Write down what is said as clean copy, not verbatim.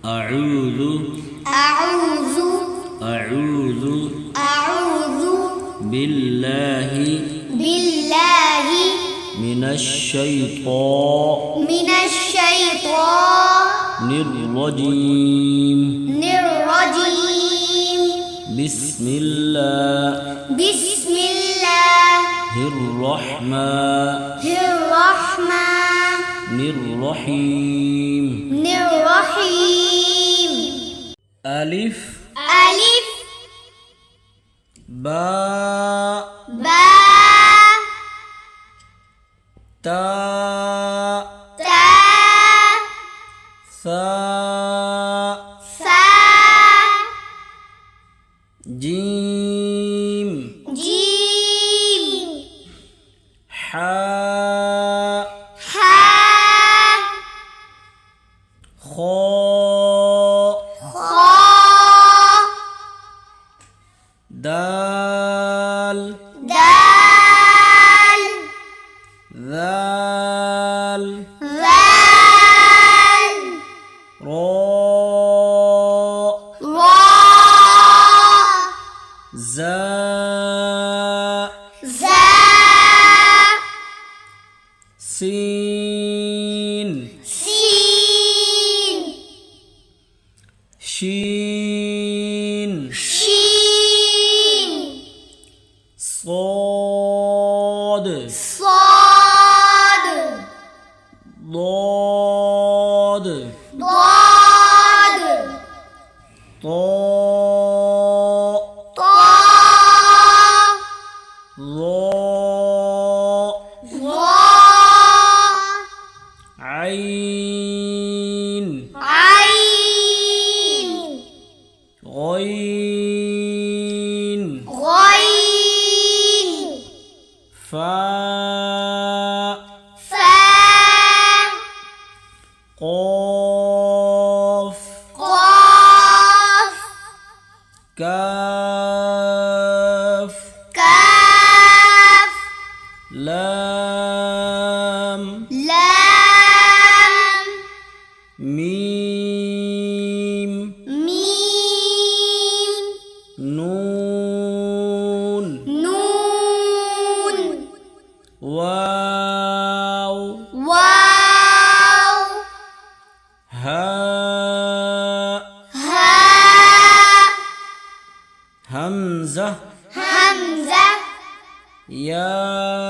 أعوذ أعوذ أعوذ أعوذ بالله بالله من الشيطان الرجيم بسم الله الرحمن الرحيم ألف باء تاء ثاء جيم حاء خاء دال ذال راء زاء سين شين صاد ضاد طاء ظاء عين غين فاء قاف كاف لام ميم نون واو هاء همزة يا